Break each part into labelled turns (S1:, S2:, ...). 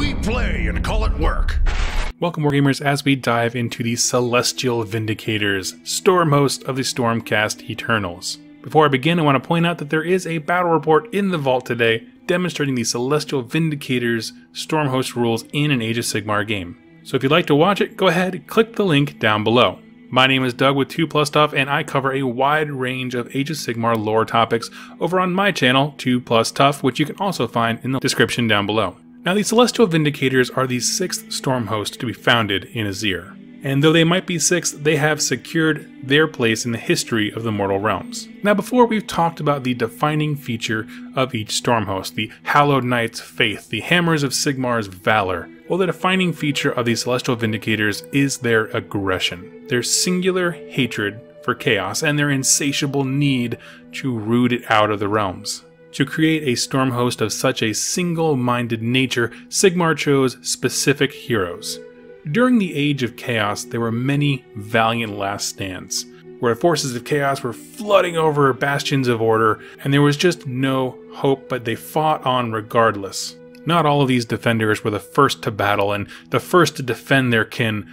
S1: We play and call it work.
S2: Welcome, Wargamers, as we dive into the Celestial Vindicators, Stormhosts of the Stormcast Eternals. Before I begin, I want to point out that there is a battle report in the vault today demonstrating the Celestial Vindicators Stormhost rules in an Age of Sigmar game. So if you'd like to watch it, go ahead and click the link down below. My name is Doug with 2+ Stuff, and I cover a wide range of Age of Sigmar lore topics over on my channel, 2+ Tough, which you can also find in the description down below. Now, the Celestial Vindicators are the 6th Stormhost to be founded in Azyr. And though they might be 6th, they have secured their place in the history of the mortal realms. Now, before we've talked about the defining feature of each Stormhost, the Hallowed Knight's faith, the Hammers of Sigmar's valor. Well, the defining feature of the Celestial Vindicators is their aggression, their singular hatred for chaos, and their insatiable need to root it out of the realms. To create a Stormhost of such a single-minded nature, Sigmar chose specific heroes. During the Age of Chaos, there were many valiant last stands, where forces of chaos were flooding over bastions of order, and there was just no hope, but they fought on regardless. Not all of these defenders were the first to battle and the first to defend their kin.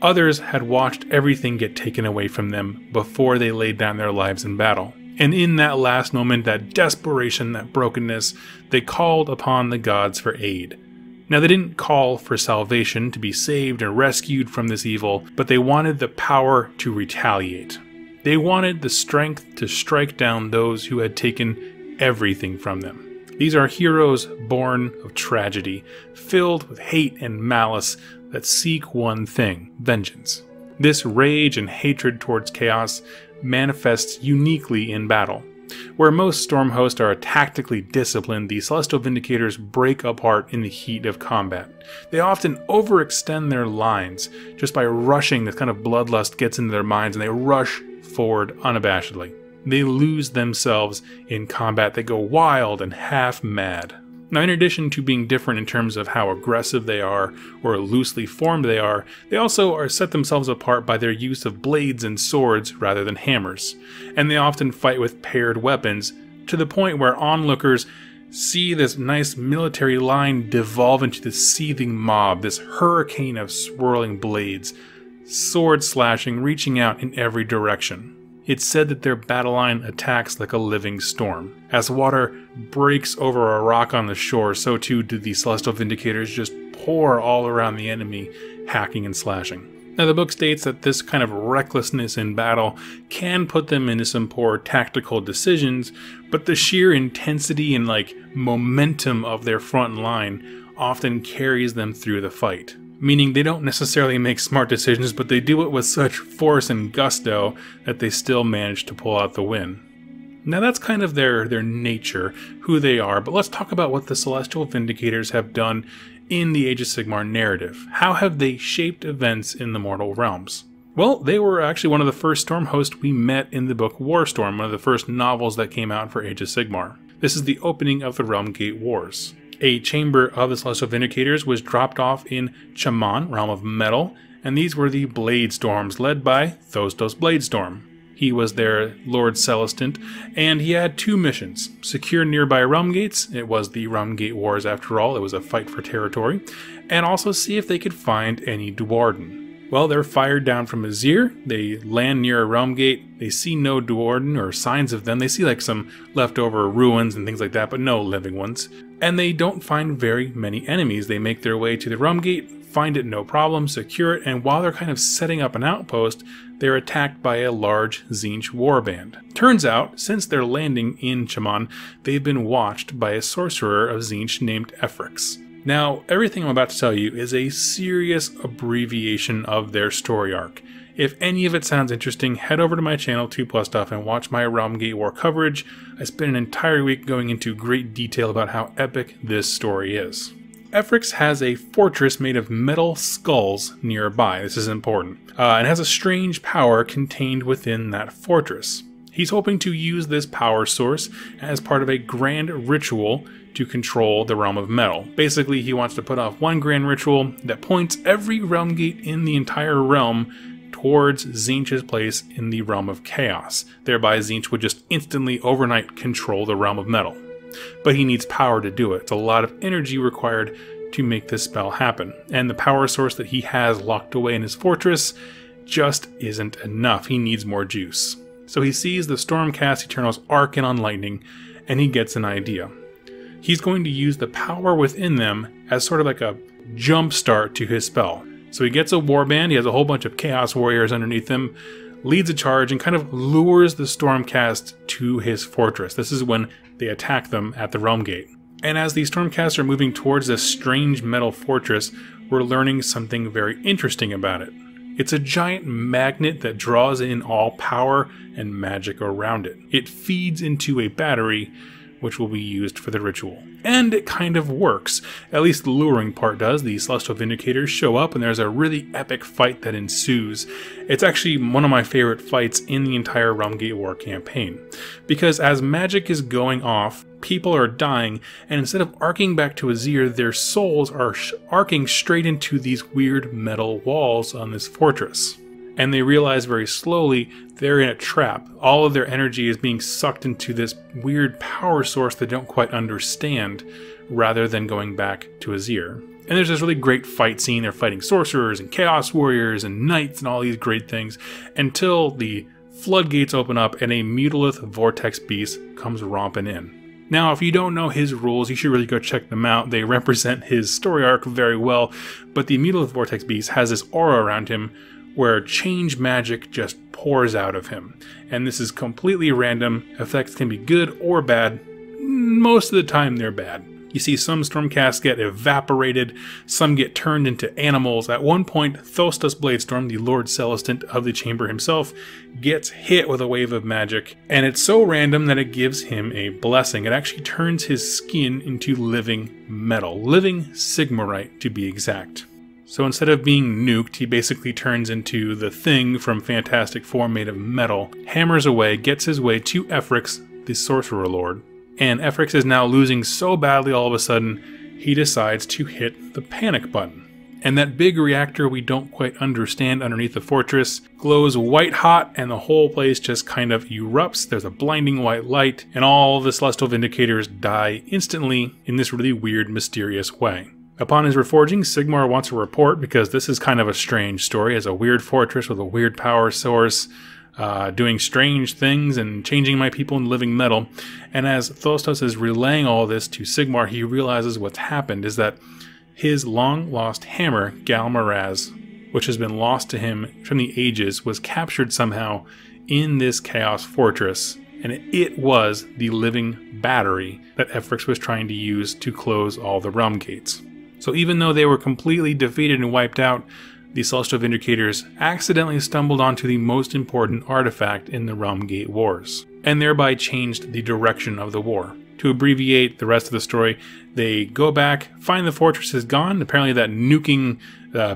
S2: Others had watched everything get taken away from them before they laid down their lives in battle. And in that last moment, that desperation, that brokenness, they called upon the gods for aid. Now, they didn't call for salvation, to be saved and rescued from this evil, but they wanted the power to retaliate. They wanted the strength to strike down those who had taken everything from them. These are heroes born of tragedy, filled with hate and malice that seek one thing: vengeance. This rage and hatred towards chaos manifests uniquely in battle. Where most Stormhosts are tactically disciplined, the Celestial Vindicators break apart in the heat of combat. They often overextend their lines just by rushing. This kind of bloodlust gets into their minds and they rush forward unabashedly. They lose themselves in combat. They go wild and half mad. Now, in addition to being different in terms of how aggressive they are or loosely formed they also are set themselves apart by their use of blades and swords rather than hammers. And they often fight with paired weapons, to the point where onlookers see this nice military line devolve into this seething mob, this hurricane of swirling blades, sword slashing, reaching out in every direction. It's said that their battle line attacks like a living storm. As water breaks over a rock on the shore, so too do the Celestial Vindicators just pour all around the enemy, hacking and slashing. Now, the book states that this kind of recklessness in battle can put them into some poor tactical decisions, but the sheer intensity and momentum of their front line often carries them through the fight. Meaning they don't necessarily make smart decisions, but they do it with such force and gusto that they still manage to pull out the win. Now, that's kind of their nature, who they are, but let's talk about what the Celestial Vindicators have done in the Age of Sigmar narrative. How have they shaped events in the mortal realms? Well, they were actually one of the first Stormhosts we met in the book Warstorm, one of the first novels that came out for Age of Sigmar. This is the opening of the Realm Gate Wars. A chamber of the Celestial Vindicators was dropped off in Chaman, Realm of Metal, and these were the Blade Storms, led by Thostos Bladestorm. He was their Lord Celestant, and he had 2 missions: secure nearby realm gates — it was the Realm Gate Wars after all, it was a fight for territory — and also see if they could find any Duarden. Well, they're fired down from Azyr, they land near a realm gate, they see no Duarden or signs of them, they see some leftover ruins and things like that, but no living ones. And they don't find very many enemies. They make their way to the realm gate, find it no problem, secure it, and while they're kind of setting up an outpost, they're attacked by a large Tzeentch warband. Turns out, since their landing in Chaman, they've been watched by a sorcerer of Tzeentch named Efrix. Now, everything I'm about to tell you is a serious abbreviation of their story arc. If any of it sounds interesting, head over to my channel, 2+ Stuff, and watch my Realm Gate War coverage. I spent an entire week going into great detail about how epic this story is. Efrix has a fortress made of metal skulls nearby. This is important. And has a strange power contained within that fortress. He's hoping to use this power source as part of a grand ritual to control the Realm of Metal. Basically, he wants to put off one grand ritual that points every realm gate in the entire realm towards Tzeentch's place in the Realm of Chaos. Thereby, Tzeentch would just instantly, overnight, control the Realm of Metal. But he needs power to do it. It's a lot of energy required to make this spell happen, and the power source that he has locked away in his fortress just isn't enough. He needs more juice. So he sees the Stormcast Eternals arcing on lightning, and he gets an idea. He's going to use the power within them as sort of like a jump start to his spell. So he gets a warband, he has a whole bunch of Chaos Warriors underneath him, leads a charge, and kind of lures the Stormcast to his fortress. This is when they attack them at the Realm Gate. And as these Stormcasts are moving towards this strange metal fortress, we're learning something very interesting about it. It's a giant magnet that draws in all power and magic around it. It feeds into a battery, which will be used for the ritual. And it kind of works. At least the luring part does. The Celestial Vindicators show up and there's a really epic fight that ensues. It's actually one of my favorite fights in the entire Realm Gate War campaign. Because as magic is going off, people are dying, and instead of arcing back to Azir, their souls are arcing straight into these weird metal walls on this fortress. And they realize very slowly they're in a trap. All of their energy is being sucked into this weird power source they don't quite understand, rather than going back to Azir. And there's this really great fight scene. They're fighting sorcerers and chaos warriors and knights and all these great things, until the floodgates open up and a Mutalith vortex beast comes romping in. Now, if you don't know his rules, you should really go check them out. They represent his story arc very well, but the Mutalith vortex beast has this aura around him where change magic just pours out of him. And this is completely random. Effects can be good or bad. Most of the time they're bad. You see some Stormcasts get evaporated, some get turned into animals. At one point, Thostos Bladestorm, the Lord Celestant of the Chamber himself, gets hit with a wave of magic, and it's so random that it gives him a blessing. It actually turns his skin into living metal, living Sigmarite to be exact. So instead of being nuked, he basically turns into the Thing from Fantastic Four made of metal, hammers away, gets his way to Efrix, the Sorcerer Lord. And Efrix is now losing so badly all of a sudden, he decides to hit the panic button. And that big reactor we don't quite understand underneath the fortress glows white hot, and the whole place just kind of erupts. There's a blinding white light, and all the Celestial Vindicators die instantly in this really weird, mysterious way. Upon his reforging, Sigmar wants a report, because this is kind of a strange story, as a weird fortress with a weird power source, doing strange things and changing my people into living metal. And as Thostos is relaying all this to Sigmar, he realizes what's happened is that his long-lost hammer, Galmaraz, which has been lost to him from the ages, was captured somehow in this Chaos Fortress, and it was the living battery that Efrix was trying to use to close all the realm gates. So even though they were completely defeated and wiped out, the Celestial Vindicators accidentally stumbled onto the most important artifact in the Realm Gate Wars, and thereby changed the direction of the war. To abbreviate the rest of the story, they go back, find the fortress is gone. Apparently that nuking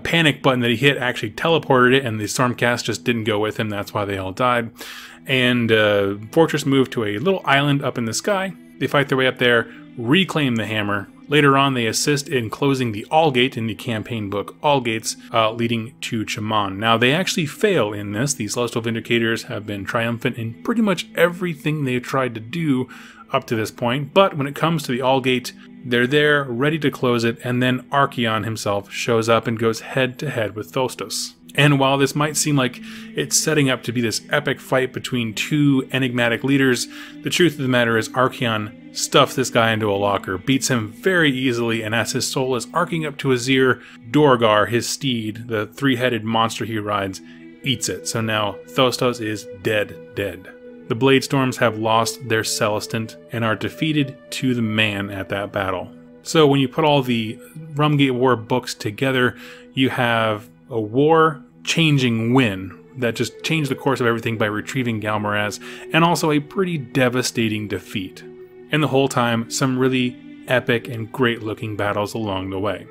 S2: panic button that he hit actually teleported it, and the Stormcast just didn't go with him. That's why they all died. And fortress moved to a little island up in the sky. They fight their way up there, reclaim the hammer. Later on, they assist in closing the Allgate in the campaign book Allgates, leading to Chaman. Now, they actually fail in this. The Celestial Vindicators have been triumphant in pretty much everything they've tried to do up to this point, but when it comes to the Allgate, they're there, ready to close it, and then Archaon himself shows up and goes head-to-head with Thostos. And while this might seem like it's setting up to be this epic fight between two enigmatic leaders, the truth of the matter is Archaon stuffs this guy into a locker, beats him very easily, and as his soul is arcing up to Azir, Dorgar, his steed, the three-headed monster he rides, eats it. So now Thostos is dead. The Bladestorms have lost their Celestant and are defeated to the man at that battle. So when you put all the Realm Gate War books together, you have a war-changing win that just changed the course of everything by retrieving Galmaraz, and also a pretty devastating defeat. And the whole time, some really epic and great-looking battles along the way.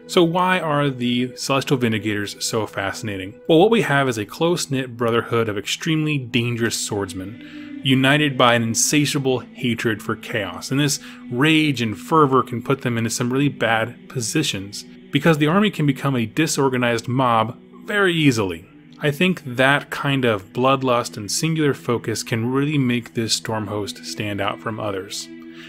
S2: So why are the Celestial Vindicators so fascinating? Well, what we have is a close-knit brotherhood of extremely dangerous swordsmen, united by an insatiable hatred for chaos. And this rage and fervor can put them into some really bad positions, because the army can become a disorganized mob very easily. I think that kind of bloodlust and singular focus can really make this Stormhost stand out from others.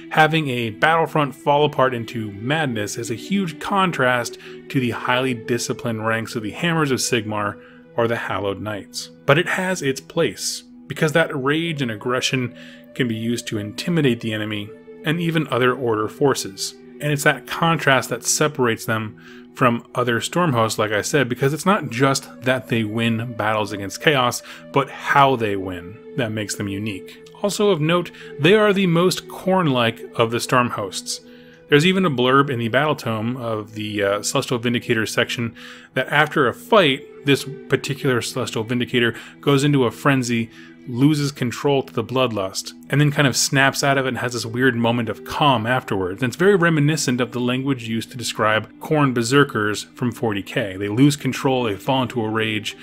S2: having a battlefront fall apart into madness is a huge contrast to the highly disciplined ranks of the Hammers of Sigmar or the Hallowed Knights. But it has its place, because that rage and aggression can be used to intimidate the enemy and even other Order forces. And it's that contrast that separates them from other Stormhosts, like I said, because it's not just that they win battles against Chaos, but how they win that makes them unique. Also of note, they are the most Khorne-like of the Stormhosts. There's even a blurb in the Battle Tome of the Celestial Vindicators section that after a fight, this particular Celestial Vindicator goes into a frenzy, loses control to the bloodlust, and then kind of snaps out of it and has this weird moment of calm afterwards. And it's very reminiscent of the language used to describe Khorne berserkers from 40k. They lose control, they fall into a rage,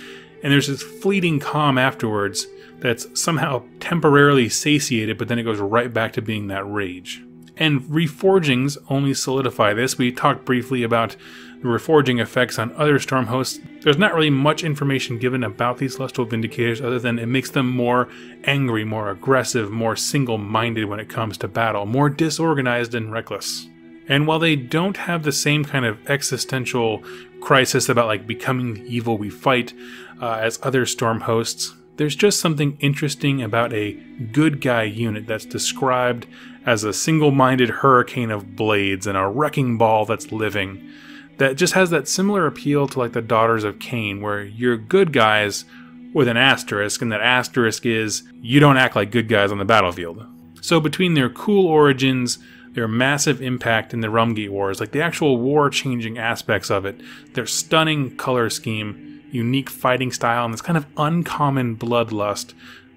S2: and there's this fleeting calm afterwards that's somehow temporarily satiated, but then it goes right back to being that rage. And reforgings only solidify this. We talked briefly about the reforging effects on other Stormhosts. There's not really much information given about these Celestial Vindicators other than it makes them more angry, more aggressive, more single-minded when it comes to battle, more disorganized and reckless. And while they don't have the same kind of existential crisis about like becoming the evil we fight as other Stormhosts, there's just something interesting about a good guy unit that's described as a single-minded hurricane of blades and a wrecking ball that's living, that just has that similar appeal to like the Daughters of Cain, where you're good guys with an asterisk, and that asterisk is you don't act like good guys on the battlefield. So between their cool origins, their massive impact in the Rumgate Wars, like the actual war-changing aspects of it, their stunning color scheme, unique fighting style, and this kind of uncommon bloodlust,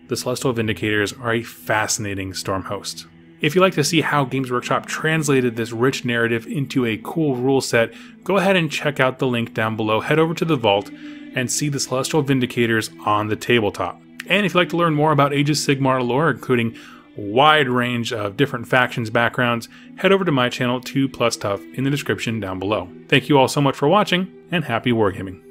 S2: the Celestial Vindicators are a fascinating Stormhost. If you'd like to see how Games Workshop translated this rich narrative into a cool rule set, go ahead and check out the link down below. Head over to the vault and see the Celestial Vindicators on the tabletop. And if you'd like to learn more about Age of Sigmar lore, including a wide range of different factions backgrounds, head over to my channel 2 Plus Tough in the description down below. Thank you all so much for watching, and happy wargaming.